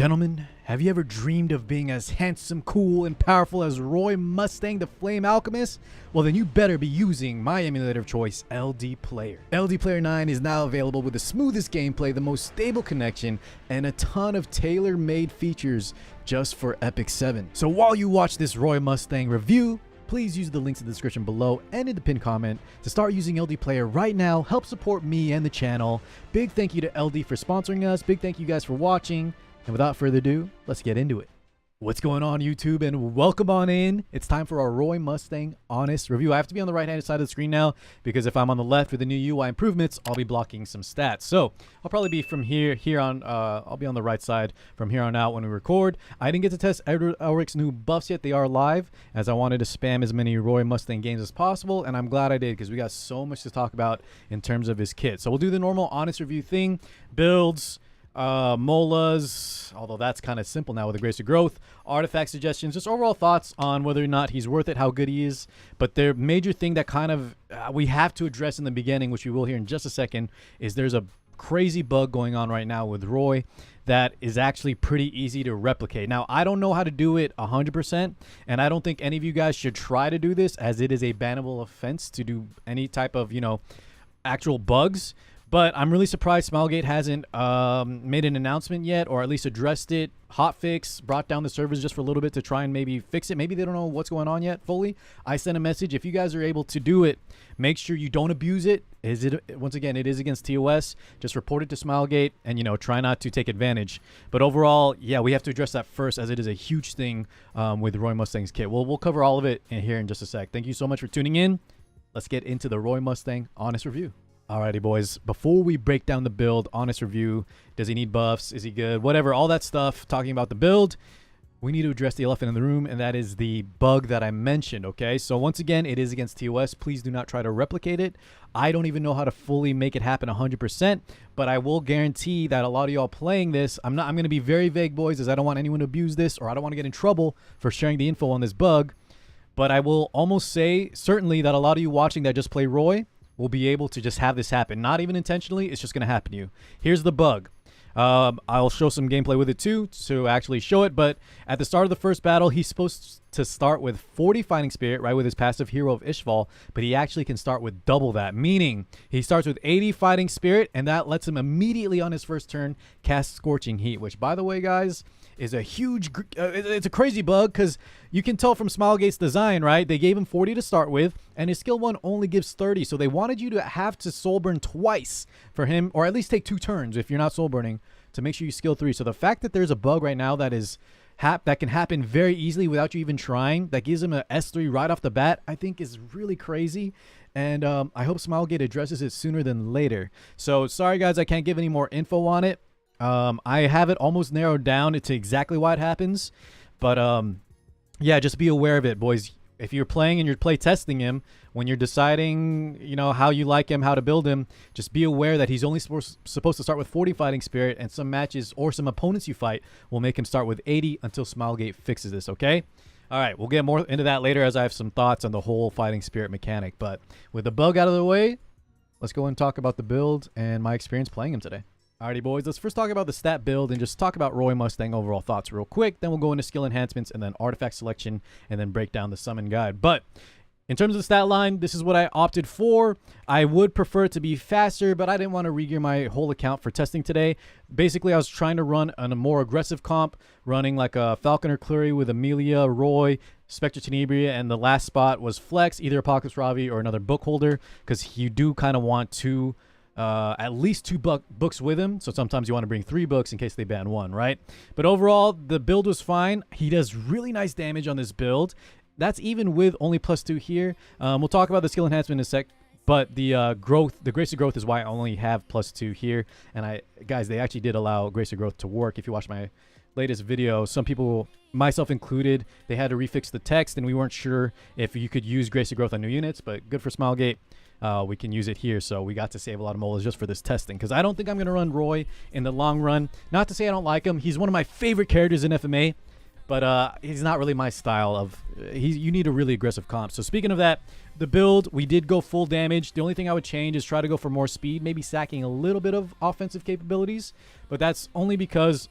Gentlemen, have you ever dreamed of being as handsome, cool, and powerful as Roy Mustang the Flame Alchemist? Well, then you better be using my emulator of choice, LD Player. LD Player 9 is now available with the smoothest gameplay, the most stable connection, and a ton of tailor-made features just for Epic 7. So while you watch this Roy Mustang review, please use the links in the description below and in the pinned comment to start using LD Player right now. Help support me and the channel. Big thank you to LD for sponsoring us. Big thank you guys for watching. And without further ado, let's get into it. What's going on, YouTube, and welcome on in. It's time for our Roy Mustang honest review. I have to be on the right-hand side of the screen now because if I'm on the left with the new UI improvements, I'll be blocking some stats. So I'll probably be from here on. I'll be on the right side from here on out when we record. I didn't get to test Elric's new buffs yet. They are live, as I wanted to spam as many Roy Mustang games as possible, and I'm glad I did because we got so much to talk about in terms of his kit. So we'll do the normal honest review thing, builds, Molas, although that's kind of simple now with the Grace of Growth, artifact suggestions, just overall thoughts on whether or not he's worth it, how good he is. But the major thing that kind of we have to address in the beginning, which we will hear in just a second, is there's a crazy bug going on right now with Roy that is actually pretty easy to replicate. Now, I don't know how to do it 100%, and I don't think any of you guys should try to do this, as it is a bannable offense to do any type of, actual bugs. But I'm really surprised Smilegate hasn't made an announcement yet, or at least addressed it, hotfix, brought down the servers just for a little bit to try and maybe fix it. Maybe they don't know what's going on yet fully. I sent a message. If you guys are able to do it, make sure you don't abuse it. Once again, it is against TOS. Just report it to Smilegate and, try not to take advantage. But overall, yeah, we have to address that first, as it is a huge thing with Roy Mustang's kit. We'll cover all of it here in just a sec. Thank you so much for tuning in. Let's get into the Roy Mustang honest review. Alrighty, boys, before we break down the build, honest review, does he need buffs, is he good, whatever, all that stuff, talking about the build, we need to address the elephant in the room, and that is the bug that I mentioned, okay? So once again, it is against TOS. Please do not try to replicate it. I don't even know how to fully make it happen 100%, but I will guarantee that a lot of y'all playing this, I'm going to be very vague, boys, as I don't want anyone to abuse this, or I don't want to get in trouble for sharing the info on this bug, but I will almost say, certainly, that a lot of you watching that just play Roy will be able to just have this happen. Not even intentionally, it's just going to happen to you. Here's the bug. I'll show some gameplay with it too to actually show it, but at the start of the first battle, he's supposed to start with 40 fighting spirit, right, with his passive Hero of Ishval, but he actually can start with double that, meaning he starts with 80 fighting spirit, and that lets him immediately on his first turn cast Scorching Heat, which, by the way, guys, is a huge, it's a crazy bug, because you can tell from Smilegate's design, right? They gave him 40 to start with, and his skill 1 only gives 30, so they wanted you to have to soul burn twice for him, or at least take 2 turns if you're not soul burning, to make sure you skill 3. So the fact that there's a bug right now that is that can happen very easily without you even trying, that gives him a S3 right off the bat, I think is really crazy. And I hope Smilegate addresses it sooner than later. So sorry, guys, I can't give any more info on it. I have it almost narrowed down to exactly why it happens. But yeah, just be aware of it, boys. If you're playing and you're play testing him, when you're deciding, how you like him, how to build him, just be aware that he's only supposed to start with 40 fighting spirit, and some matches or some opponents you fight will make him start with 80 until Smilegate fixes this, okay? All right, we'll get more into that later, as I have some thoughts on the whole fighting spirit mechanic. But with the bug out of the way, let's go and talk about the build and my experience playing him today. Alrighty, boys, let's first talk about the stat build and just talk about Roy Mustang overall thoughts real quick. Then we'll go into skill enhancements and then artifact selection and then break down the summon guide. But in terms of the stat line, this is what I opted for. I would prefer it to be faster, but I didn't want to regear my whole account for testing today. Basically, I was trying to run on a more aggressive comp, running like a Falconer Clury with Amelia, Roy, Spectre Tenebria, and the last spot was Flex, either Apocalypse Ravi or another book holder, because you do kind of want to at least 2 books with him, so sometimes you want to bring 3 books in case they ban 1, right? But overall, the build was fine. He does really nice damage on this build. That's even with only +2 here. We'll talk about the skill enhancement in a sec, but the Grace of Growth is why I only have +2 here. And guys, they actually did allow Grace of Growth to work. If you watch my latest video, some people, myself included, they had to refix the text, and we weren't sure if you could use Grace of Growth on new units, but good for Smilegate. We can use it here, so we got to save a lot of molas just for this testing, because I don't think I'm going to run Roy in the long run. Not to say I don't like him. He's one of my favorite characters in FMA, but he's not really my style of... you need a really aggressive comp. So speaking of that, the build, we did go full damage. The only thing I would change is try to go for more speed, maybe sacking a little bit of offensive capabilities, but that's only because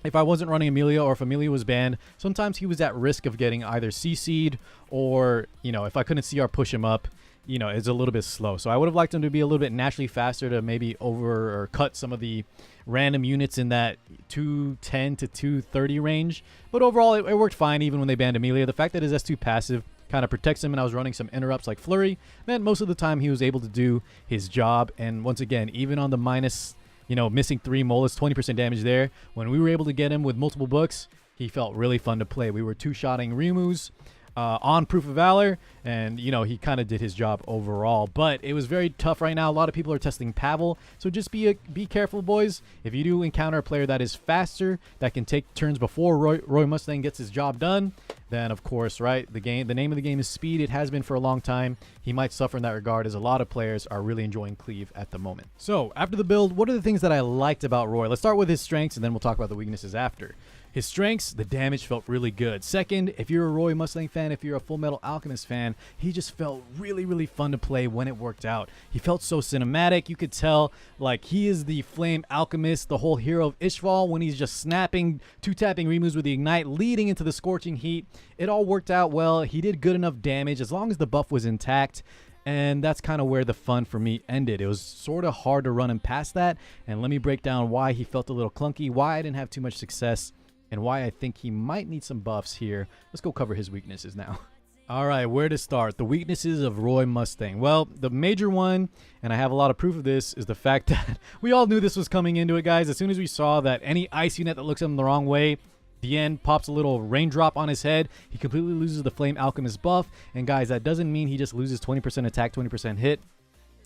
if I wasn't running Amelia or if Amelia was banned, sometimes he was at risk of getting either CC'd or, you know, if I couldn't CR push him up, you know, it's a little bit slow. So I would have liked him to be a little bit naturally faster to maybe over or cut some of the random units in that 210 to 230 range. But overall, it worked fine even when they banned Amelia. The fact that his S2 passive kind of protects him and I was running some interrupts like Flurry, meant most of the time he was able to do his job. And once again, even on the minus, you know, missing 3 Molas, 20% damage there, when we were able to get him with multiple books, he felt really fun to play. We were two-shotting Rimu's on Proof of Valor, and, you know, he kind of did his job overall. But it was very tough right now. A lot of people are testing Pavel, so just be careful, boys. If you do encounter a player that is faster, that can take turns before Roy Mustang gets his job done, then, of course, right, the name of the game is speed. It has been for a long time. He might suffer in that regard, as a lot of players are really enjoying Cleave at the moment. So, after the build, what are the things that I liked about Roy? Let's start with his strengths, and then we'll talk about the weaknesses after. His strengths, the damage felt really good. Second, if you're a Roy Mustang fan, if you're a Full Metal Alchemist fan, he just felt really, really fun to play when it worked out. He felt so cinematic. You could tell, like, he is the Flame Alchemist, the whole hero of Ishval, when he's just snapping, two-tapping Rimu's with the Ignite, leading into the Scorching Heat. It all worked out well. He did good enough damage as long as the buff was intact. And that's kind of where the fun for me ended. It was sort of hard to run him past that. And let me break down why he felt a little clunky, why I didn't have too much success, and why I think he might need some buffs here. Let's go cover his weaknesses now. All right, where to start? The weaknesses of Roy Mustang. Well, the major one, and I have a lot of proof of this, is the fact that we all knew this was coming into it, guys. As soon as we saw that any ice unit that looks at him the wrong way, the end pops a little raindrop on his head, he completely loses the Flame Alchemist buff. And guys, that doesn't mean he just loses 20% attack, 20% hit.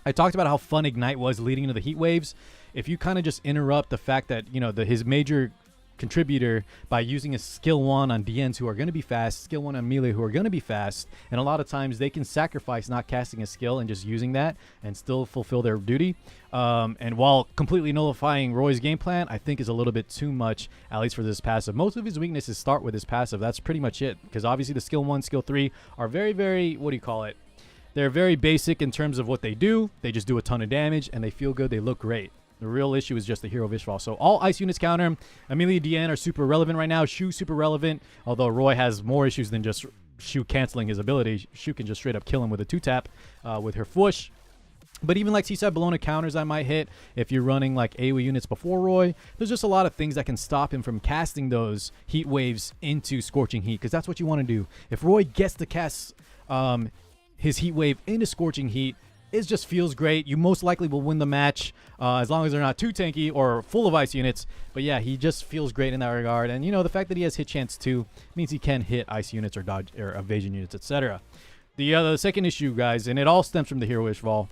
I talked about how fun Ignite was leading into the heat waves. If you kind of just interrupt the fact that, you know, his major contributor by using a skill 1 on DNs who are going to be fast, skill 1 on melee who are going to be fast, and a lot of times they can sacrifice not casting a skill and just using that and still fulfill their duty. And while completely nullifying Roy's game plan, I think is a little bit too much, at least for this passive. Most of his weaknesses start with his passive. That's pretty much it, because obviously the skill 1, skill 3 are very, very, what do you call it? They're very basic in terms of what they do. They just do a ton of damage and they feel good. They look great. The real issue is just the hero of Ishval. So all ice units counter him. Amelia DN are super relevant right now. Shu super relevant. Although Roy has more issues than just Shu canceling his ability. Shu can just straight up kill him with a 2-tap with her Fush. But even like Seaside Bologna counters I might hit if you're running like AoE units before Roy. There's just a lot of things that can stop him from casting those heat waves into Scorching Heat, because that's what you want to do. If Roy gets to cast his heat wave into Scorching Heat, it just feels great. You most likely will win the match as long as they're not too tanky or full of ice units. But yeah, he just feels great in that regard. And, you know, the fact that he has hit chance too means he can hit ice units or dodge or evasion units, etc. The second issue, guys, and it all stems from the hero Ishval,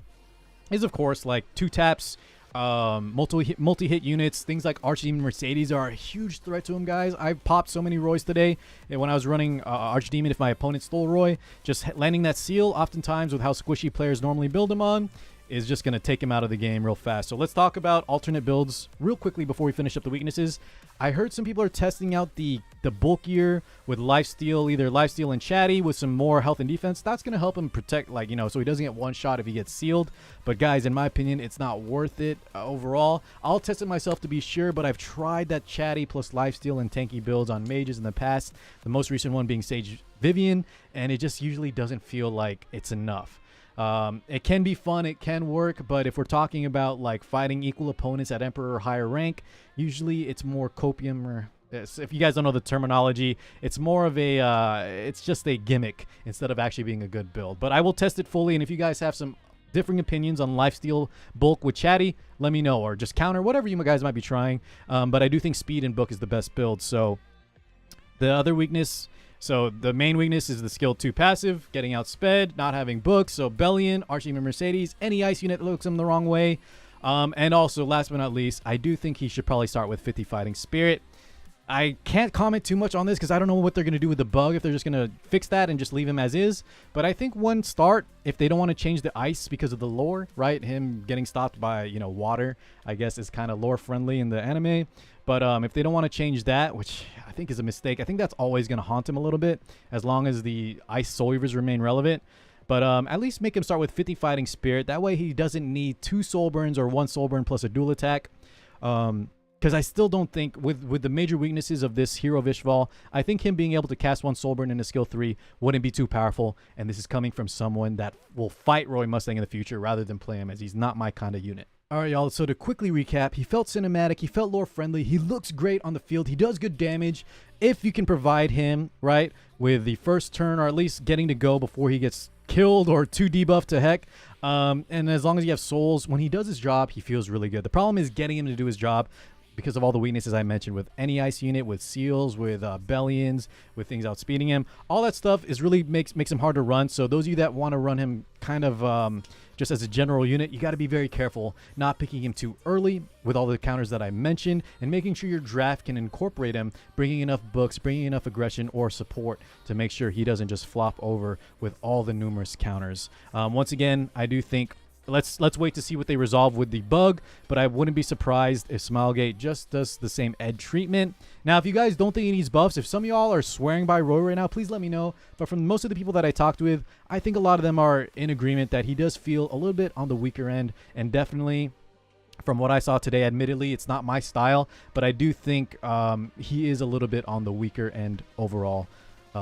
is of course like 2-taps, multi-hit units. Things like Archdemon Mercedes are a huge threat to him, guys. I've popped so many Roys today, and when I was running Archdemon, if my opponent stole Roy, just landing that seal, oftentimes with how squishy players normally build him on, is just going to take him out of the game real fast. So let's talk about alternate builds real quickly before we finish up the weaknesses. I heard some people are testing out the bulkier with lifesteal, either lifesteal and chatty with some more health and defense. That's going to help him protect, like, you know, so he doesn't get one shot if he gets sealed. But guys, in my opinion, it's not worth it overall. I'll test it myself to be sure, but I've tried that chatty plus lifesteal and tanky builds on mages in the past. The most recent one being Sage Vivian, and it just usually doesn't feel like it's enough. It can be fun, it can work, but if we're talking about like fighting equal opponents at Emperor or higher rank, usually it's more copium, or if you guys don't know the terminology, it's more of a it's just a gimmick instead of actually being a good build. But I will test it fully, and if you guys have some differing opinions on lifesteal bulk with chatty, let me know, or just counter, whatever you guys might be trying. But I do think speed and book is the best build. So the other weakness, so the main weakness is the skill 2 passive, getting outsped, not having books. So Bellion, Archdemon Mercedes, any ice unit that looks him the wrong way. And also, last but not least, I do think he should probably start with 50 Fighting Spirit. I can't comment too much on this because I don't know what they're going to do with the bug, if they're just going to fix that and just leave him as is. But I think one start, if they don't want to change the ice because of the lore, right? Him getting stopped by, you know, water, I guess is kind of lore friendly in the anime. But if they don't want to change that, which I think is a mistake, I think that's always going to haunt him a little bit as long as the ice soul weavers remain relevant. But at least make him start with 50 Fighting Spirit. That way he doesn't need 2 soul burns or 1 soul burn plus a dual attack. Because I still don't think, with the major weaknesses of this hero of Ishval, I think him being able to cast one Soul Burn into skill 3 wouldn't be too powerful. And this is coming from someone that will fight Roy Mustang in the future rather than play him, as he's not my kind of unit. All right, y'all, so to quickly recap, he felt cinematic, he felt lore friendly, he looks great on the field, he does good damage. If you can provide him, right, with the first turn, or at least getting to go before he gets killed or too debuffed to heck, and as long as you have souls, when he does his job, he feels really good. The problem is getting him to do his job, because of all the weaknesses I mentioned with any ice unit, with seals, with Bellions, with things outspeeding him. All that stuff is really makes him hard to run. So those of you that want to run him kind of just as a general unit, you got to be very careful not picking him too early with all the counters that I mentioned, and making sure your draft can incorporate him, bringing enough books, bringing enough aggression or support to make sure he doesn't just flop over with all the numerous counters. Once again, I do think let's wait to see what they resolve with the bug, but I wouldn't be surprised if Smilegate just does the same ed treatment. Now, if you guys don't think he needs buffs, if some of y'all are swearing by Roy right now, please let me know. But from most of the people that I talked with, I think a lot of them are in agreement that he does feel a little bit on the weaker end, and definitely from what I saw today, admittedly, it's not my style, but I do think he is a little bit on the weaker end overall.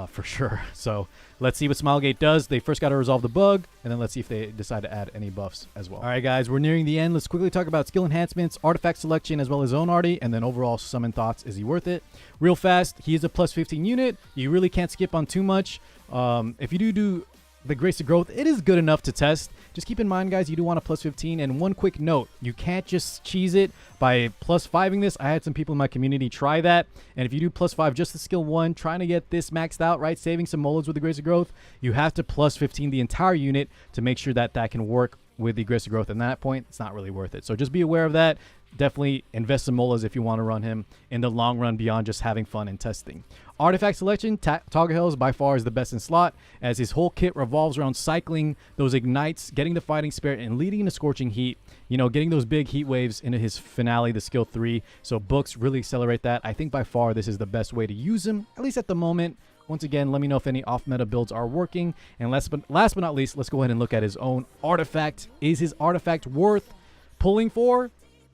For sure. So let's see what Smilegate does. They first got to resolve the bug, and then let's see if they decide to add any buffs as well. All right, guys, we're nearing the end. Let's quickly talk about skill enhancements, artifact selection, as well as zone arty, and then overall summon thoughts. Is he worth it? Real fast, he is a plus 15 unit. You really can't skip on too much. If you do the Grace of Growth, it is good enough to test. Just keep in mind, guys, you do want a plus 15. And one quick note, you can't just cheese it by plus 5ing this. I had some people in my community try that. And if you do plus 5 just the skill 1, trying to get this maxed out, right, saving some Molas with the Grace of Growth, you have to plus 15 the entire unit to make sure that that can work with the Grace of Growth. And at that point, it's not really worth it. So just be aware of that. Definitely invest some Molas if you want to run him in the long run beyond just having fun and testing. Artifact selection, Togahels by far is the best in slot, as his whole kit revolves around cycling those ignites, getting the fighting spirit, and leading into scorching heat. You know, getting those big heat waves into his finale, the skill 3. So books really accelerate that. I think by far this is the best way to use him, at least at the moment. Once again, let me know if any off-meta builds are working. And last but not least, let's go ahead and look at his own artifact. Is his artifact worth pulling for?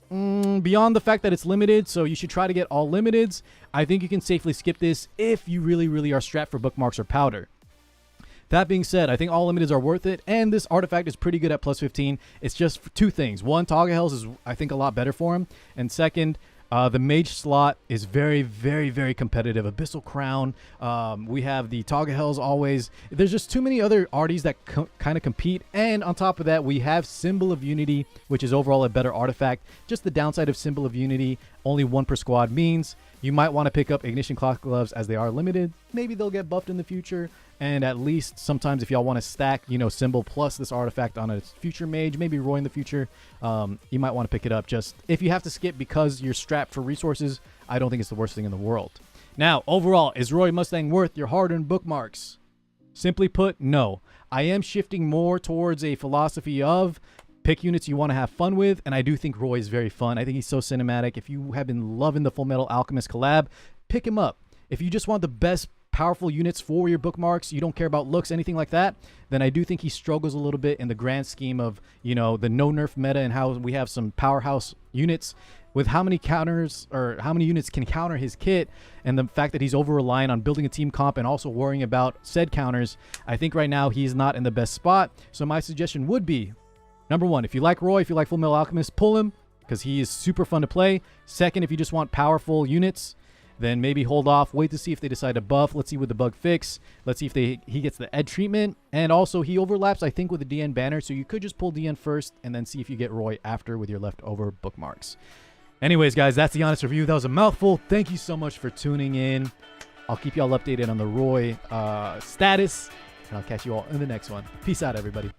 Beyond the fact that it's limited, so you should try to get all limiteds. I think you can safely skip this if you really are strapped for bookmarks or powder. That being said, I think all limiteds are worth it, and this artifact is pretty good at plus 15. It's just for two things. One, Togahels is, I think, a lot better for him. And second, the mage slot is very competitive. Abyssal Crown. We have the Togahels always. There's just too many other arties that kind of compete. And on top of that, we have Symbol of Unity, which is overall a better artifact. Just the downside of Symbol of Unity, only 1 per squad, means you might want to pick up Ignition Cloth Gloves as they are limited. Maybe they'll get buffed in the future. And at least sometimes if y'all want to stack, you know, Symbol plus this artifact on a future mage, maybe Roy in the future, you might want to pick it up. Just if you have to skip because you're strapped for resources, I don't think it's the worst thing in the world. Now, overall, is Roy Mustang worth your hard-earned bookmarks? Simply put, no. I am shifting more towards a philosophy of pick units you want to have fun with, and I do think Roy is very fun. I think he's so cinematic. If you have been loving the Full Metal Alchemist collab, pick him up. If you just want the best powerful units for your bookmarks, you don't care about looks, anything like that, then I do think he struggles a little bit in the grand scheme of, you know, the no nerf meta and how we have some powerhouse units with how many counters or how many units can counter his kit, and the fact that he's over reliant on building a team comp and also worrying about said counters. I think right now he's not in the best spot. So my suggestion would be, number 1, if you like Roy, if you like Full Metal Alchemist, pull him because he is super fun to play. Second, if you just want powerful units, then maybe hold off, wait to see if they decide to buff. Let's see what the bug fix. Let's see if he gets the ed treatment. And also he overlaps, I think, with the DN banner. So you could just pull DN first and then see if you get Roy after with your leftover bookmarks. Anyways, guys, that's the honest review. That was a mouthful. Thank you so much for tuning in. I'll keep you all updated on the Roy status. And I'll catch you all in the next one. Peace out, everybody.